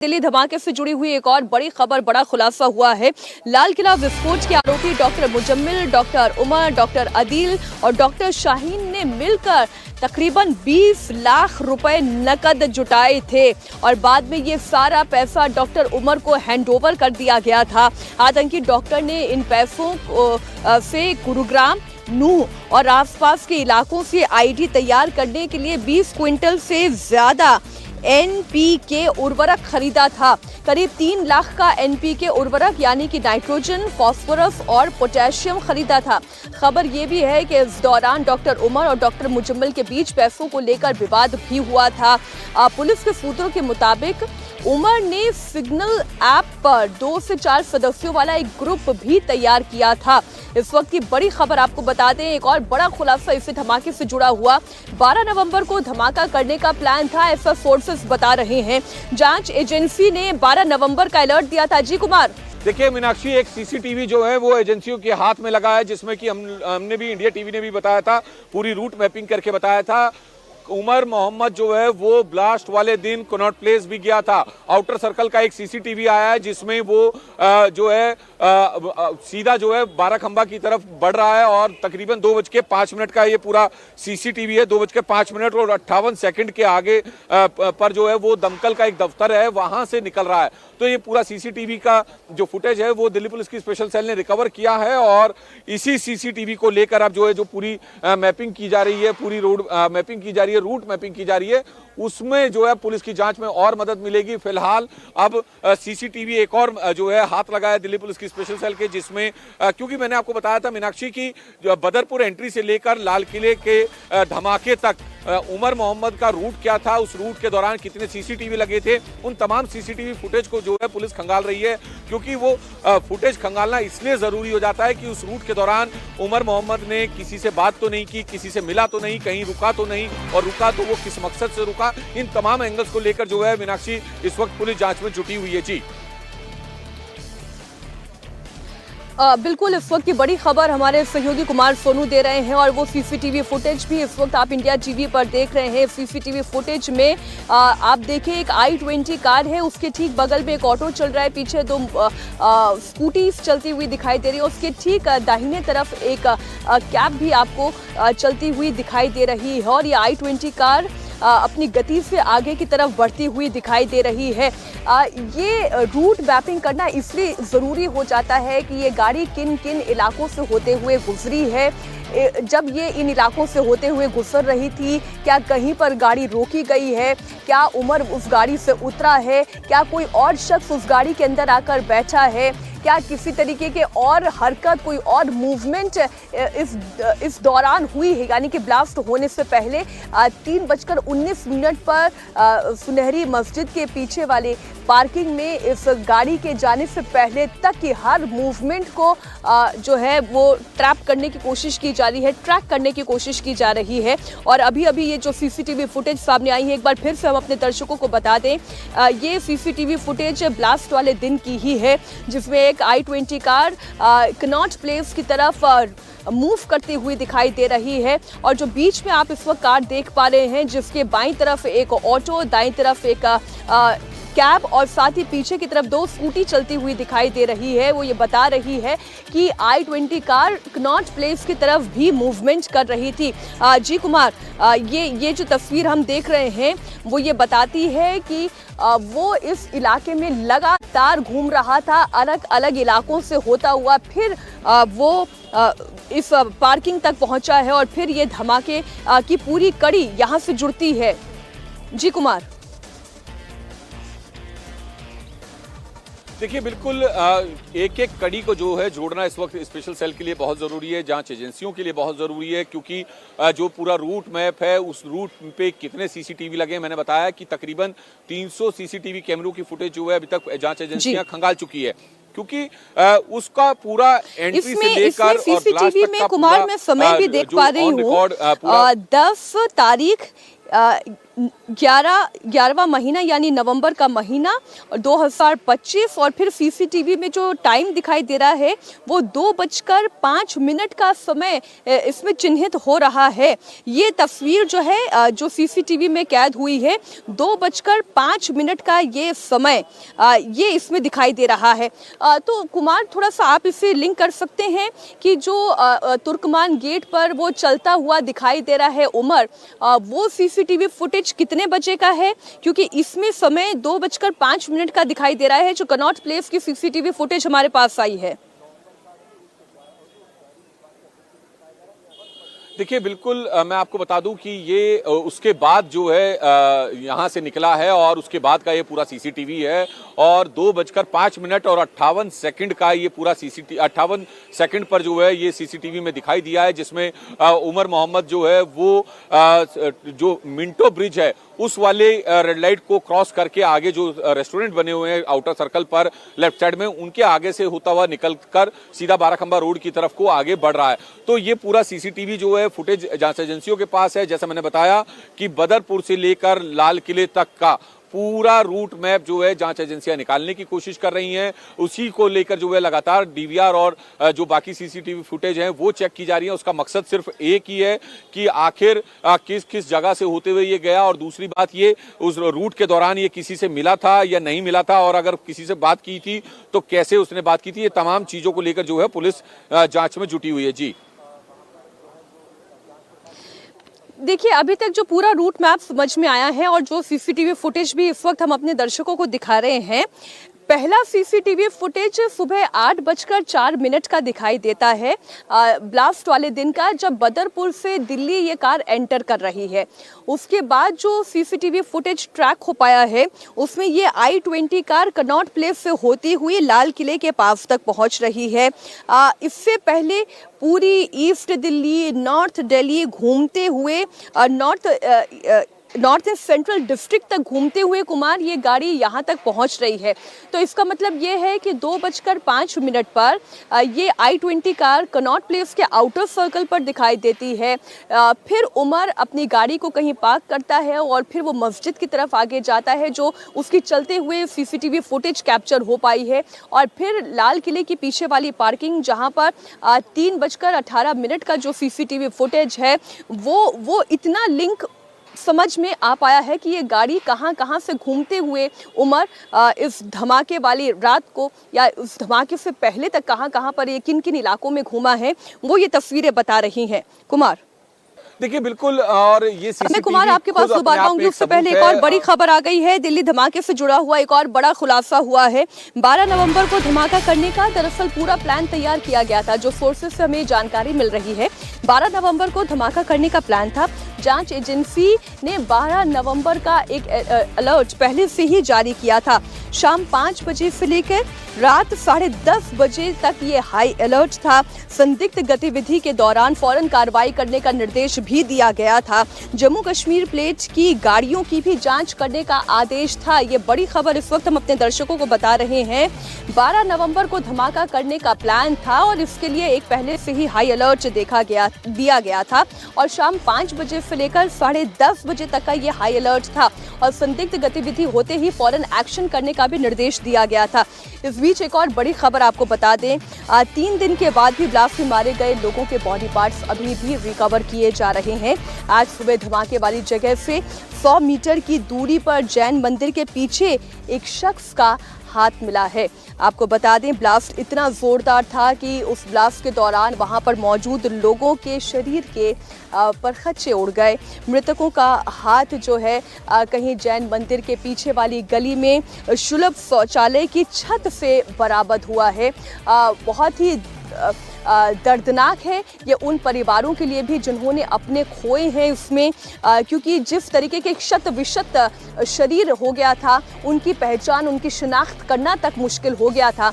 दिल्ली धमाके से जुड़ी हुई एक और बड़ी खबर, बड़ा खुलासा हुआ है। लाल किला विस्फोट के आरोपी doctor Muzammil, doctor Umar, doctor Adeel और डॉक्टर शाहीन ने मिलकर तकरीबन 20 लाख रुपए नकद जुटाए थे और बाद में ये सारा पैसा डॉक्टर उमर को हैंडओवर कर दिया गया था। आतंकी डॉक्टर ने इन पैसों से गुरुग्राम, नूह और आसपास के इलाकों से आईडी तैयार करने के लिए 20 क्विंटल से ज्यादा एनपीके उर्वरक खरीदा था। करीब 3 लाख का एनपीके उर्वरक यानी कि नाइट्रोजन, फास्फोरस और पोटेशियम खरीदा था। खबर ये भी है कि इस दौरान डॉक्टर उमर और डॉक्टर मुजम्मिल के बीच पैसों को लेकर विवाद भी हुआ था। पुलिस के सूत्रों के मुताबिक उमर ने सिग्नल ऐप पर 2 से 4 सदस्यों वाला एक ग्रुप भी तैयार किया था। इस वक्त की बड़ी खबर आपको बता दें, एक और बड़ा खुलासा इसी धमाके से जुड़ा हुआ। 12 नवंबर को धमाका करने का प्लान था, ऐसा सोर्सेस बता रहे हैं। जांच एजेंसी ने 12 नवंबर का अलर्ट दिया था। जी कुमार। देखिए मीनाक्षी, एक सीसीटीवी जो है वो एजेंसियों के हाथ में लगा है, जिसमें कि हमने भी, इंडिया टीवी ने भी बताया था, पूरी रूट मैपिंग करके बताया था। उमर मोहम्मद जो है वो ब्लास्ट वाले दिन कनॉट प्लेस भी गया था। आउटर सर्कल का एक सीसीटीवी आया है जिसमें वो जो है सीधा जो है 12 खंबा की तरफ बढ़ रहा है और तकरीबन 2:05 का ये पूरा सीसीटीवी है। 2:05 और 58 सेकंड के आगे पर जो है वो दमकल का एक दफ्तर है, वहां से निकल रहा है। तो ये पूरा सीसीटीवी का जो फुटेज है वो दिल्ली पुलिस की स्पेशल सेल ने रिकवर किया है और इसी सीसीटीवी को लेकर अब जो है जो पूरी मैपिंग की जा रही है, पूरी रोड मैपिंग की जा रही है, रूट मैपिंग की जा रही है, उसमें जो है पुलिस की जांच में और मदद मिलेगी। फिलहाल अब सीसीटीवी एक और जो है हाथ लगाया दिल्ली पुलिस की स्पेशल सेल के, जिसमें क्योंकि मैंने आपको बताया था मीनाक्षी की बदरपुर एंट्री से लेकर लाल किले के धमाके तक उमर मोहम्मद का रूट क्या था, उस रूट के दौरान कितने सीसीटीवी लगे थे, उन तमाम सीसीटीवी फुटेज को जो है पुलिस खंगाल रही है। क्योंकि वो फुटेज खंगालना इसलिए जरूरी हो जाता है कि उस रूट के दौरान उमर मोहम्मद ने किसी से बात तो नहीं की, किसी से मिला तो नहीं, कहीं रुका तो नहीं, और रुका तो वो किस मकसद से रुका, इन तमाम एंगल्स को लेकर जो है मीनाक्षी इस वक्त पुलिस जांच में जुटी हुई है। जी बिल्कुल, इस वक्त की बड़ी खबर हमारे सहयोगी कुमार सोनू दे रहे हैं और वो सीसीटीवी फुटेज भी इस वक्त आप इंडिया टीवी पर देख रहे हैं। सीसीटीवी फुटेज में आप देखिए एक i20 कार है, उसके ठीक बगल में एक ऑटो चल रहा है, पीछे 2 स्कूटीज चलती हुई दिखाई दे रही है, उसके ठीक दाहिने तरफ एक कैब भी आपको चलती हुई दिखाई दे रही है और ये i20 कार अपनी गति से आगे की तरफ बढ़ती हुई दिखाई दे रही है। ये रूट मैपिंग करना इसलिए ज़रूरी हो जाता है कि ये गाड़ी किन किन इलाकों से होते हुए गुजरी है, जब ये इन इलाकों से होते हुए गुजर रही थी, क्या कहीं पर गाड़ी रोकी गई है, क्या उमर उस गाड़ी से उतरा है, क्या कोई और शख्स उस गाड़ी के अंदर आकर बैठा है, क्या किसी तरीके के और हरकत, कोई और मूवमेंट इस दौरान हुई है। यानी कि ब्लास्ट होने से पहले 3:19 पर सुनहरी मस्जिद के पीछे वाले पार्किंग में इस गाड़ी के जाने से पहले तक की हर मूवमेंट को जो है वो ट्रैप करने की कोशिश की जा रही है, ट्रैक करने की कोशिश की जा रही है। और अभी अभी ये जो सीसीटीवी फुटेज सामने आई है, एक बार फिर से हम अपने दर्शकों को बता दें, ये सीसीटीवी फुटेज ब्लास्ट वाले दिन की ही है, जिसमें एक i20 कार कनॉट प्लेस की तरफ मूव करती हुई दिखाई दे रही है और जो बीच में आप इस वक्त कार देख पा रहे हैं, जिसके बाईं तरफ एक ऑटो, दाईं तरफ एक कैब और साथ ही पीछे की तरफ 2 स्कूटी चलती हुई दिखाई दे रही है। वो ये बता रही है कि i20 कार कनॉट प्लेस की तरफ भी मूवमेंट कर रही थी। जी कुमार, ये जो तस्वीर हम देख रहे हैं वो ये बताती है कि वो इस इलाके में लगातार घूम रहा था, अलग अलग इलाकों से होता हुआ फिर वो इस पार्किंग तक पहुंचा है और फिर ये धमाके की पूरी कड़ी यहाँ से जुड़ती है। जी कुमार। देखिए बिल्कुल, एक एक कड़ी को जो है जोड़ना इस वक्त स्पेशल सेल के लिए बहुत ज़रूरी है, जांच एजेंसियों के लिए बहुत ज़रूरी है, क्योंकि जो पूरा रूट मैप है उस रूट पे कितने सीसीटीवी लगे, मैंने बताया कि तकरीबन 300 सीसीटीवी कैमरों की फुटेज जो है अभी तक जांच एजेंसियां खंगाल चुकी है। क्योंकि उसका पूरा एंट्री से लेकर और ब्लास्ट सीसीटीवी तक में का कुमार मैं समय भी देख पा रही हूँ 10 तारीख 11वां महीना यानी नवंबर का महीना और 2025 और फिर सीसीटीवी में जो टाइम दिखाई दे रहा है वो 2:05 का समय इसमें चिन्हित हो रहा है। ये तस्वीर जो है जो सीसीटीवी में कैद हुई है 2:05 का ये समय ये इसमें दिखाई दे रहा है। तो कुमार थोड़ा सा आप इसे लिंक कर सकते हैं कि जो तुर्कमान गेट पर वो चलता हुआ दिखाई दे रहा है उमर, वो सीसीटीवी फुटेज कितने बजे का है, क्योंकि इसमें समय 2:05 का दिखाई दे रहा है जो कनॉट प्लेस की सीसीटीवी फुटेज हमारे पास आई है। देखिए बिल्कुल मैं आपको बता दूं कि ये उसके बाद जो है यहाँ से निकला है और उसके बाद का ये पूरा सीसीटीवी है और 2:05 और 58 सेकंड का ये पूरा सीसीटीवी 58 सेकंड पर जो है ये सीसीटीवी में दिखाई दिया है, जिसमें उमर मोहम्मद जो है वो जो मिंटो ब्रिज है उस वाले रेड लाइट को क्रॉस करके आगे जो रेस्टोरेंट बने हुए हैं आउटर सर्कल पर लेफ्ट साइड में, उनके आगे से होता हुआ निकलकर सीधा बाराखंबा रोड की तरफ को आगे बढ़ रहा है। तो ये पूरा सीसीटीवी जो है फुटेज जांच एजेंसियों के पास है। जैसा मैंने बताया कि बदरपुर से लेकर लाल किले तक का पूरा रूट मैप जो है जांच एजेंसियां निकालने की कोशिश कर रही हैं। उसी को लेकर जो है लगातार डीवीआर और जो बाकी सीसीटीवी फुटेज हैं वो चेक की जा रही है। उसका मकसद सिर्फ एक ही है कि आखिर किस किस जगह से होते हुए ये गया, और दूसरी बात ये उस रूट के दौरान ये किसी से मिला था या नहीं मिला था, और अगर किसी से बात की थी तो कैसे उसने बात की थी। ये तमाम चीजों को लेकर जो है पुलिस जांच में जुटी हुई है। जी देखिए, अभी तक जो पूरा रूट मैप समझ में आया है और जो सीसीटीवी फुटेज भी इस वक्त हम अपने दर्शकों को दिखा रहे हैं, पहला सीसीटीवी फुटेज सुबह 8:04 का दिखाई देता है ब्लास्ट वाले दिन का, जब बदरपुर से दिल्ली ये कार एंटर कर रही है। उसके बाद जो सीसीटीवी फुटेज ट्रैक हो पाया है उसमें ये I-20 कार कनॉट प्लेस से होती हुई लाल किले के पास तक पहुंच रही है। इससे पहले पूरी ईस्ट दिल्ली, नॉर्थ दिल्ली घूमते हुए नॉर्थ ईस्ट सेंट्रल डिस्ट्रिक्ट तक घूमते हुए कुमार ये गाड़ी यहाँ तक पहुँच रही है। तो इसका मतलब ये है कि 2:05 पर ये I-20 कार कनॉट प्लेस के आउटर सर्कल पर दिखाई देती है। फिर उमर अपनी गाड़ी को कहीं पार्क करता है और फिर वो मस्जिद की तरफ आगे जाता है, जो उसकी चलते हुए सीसीटीवी फुटेज कैप्चर हो पाई है। और फिर लाल किले की पीछे वाली पार्किंग, जहाँ पर 3:18 का जो सीसीटीवी फुटेज है वो इतना लिंक समझ में आ पाया है कि ये गाड़ी कहाँ से घूमते हुए उमर इस धमाके वाली रात को या उस धमाके से पहले तक कहाँ पर ये किन किन इलाकों में घूमा है, वो ये तस्वीरें बता रही हैं। कुमार देखिए बिल्कुल, और ये मैं कुमार आपके पास दोबारा आऊंगी, उससे पहले एक और बड़ी खबर आ गई है। दिल्ली धमाके से जुड़ा हुआ एक और बड़ा खुलासा हुआ है। 12 नवंबर को धमाका करने का दरअसल पूरा प्लान तैयार किया गया था। जो सोर्सेस से हमें जानकारी मिल रही है, 12 नवंबर को धमाका करने का प्लान था। जांच एजेंसी ने 12 नवंबर का एक अलर्ट पहले से ही जारी किया था। शाम 5 बजे से लेकर रात 10:30 बजे तक ये हाई अलर्ट था। संदिग्ध गतिविधि के दौरान फौरन कार्रवाई करने का निर्देश भी दिया गया था। जम्मू कश्मीर प्लेट की गाड़ियों की भी जांच करने का आदेश था। ये बड़ी खबर इस वक्त हम अपने दर्शकों को बता रहे हैं। 12 नवंबर को धमाका करने का प्लान था और इसके लिए एक पहले से ही हाई अलर्ट दिया गया था और शाम 5 बजे से लेकर 10:30 बजे तक का ये हाई अलर्ट था और संदिग्ध गतिविधि होते ही फौरन एक्शन करने का भी निर्देश दिया गया था। इस बीच एक और बड़ी खबर आपको बता दें, 3 दिन के बाद भी ब्लास्ट में मारे गए लोगों के बॉडी पार्ट्स अभी भी रिकवर किए जा रहे हैं। आज सुबह धमाके वाली जगह से 100 मीटर की दूरी पर जैन मंदिर के पीछे एक शख्स का हाथ मिला है। आपको बता दें, ब्लास्ट इतना जोरदार था कि उस ब्लास्ट के दौरान वहां पर मौजूद लोगों के शरीर के परखच्चे उड़ गए। मृतकों का हाथ जो है कहीं जैन मंदिर के पीछे वाली गली में सुलभ शौचालय की छत से बरामद हुआ है। बहुत ही दर्दनाक है ये उन परिवारों के लिए भी जिन्होंने अपने खोए हैं उसमें, क्योंकि जिस तरीके के शत विशत शरीर हो गया था, उनकी पहचान, उनकी शिनाख्त करना तक मुश्किल हो गया था।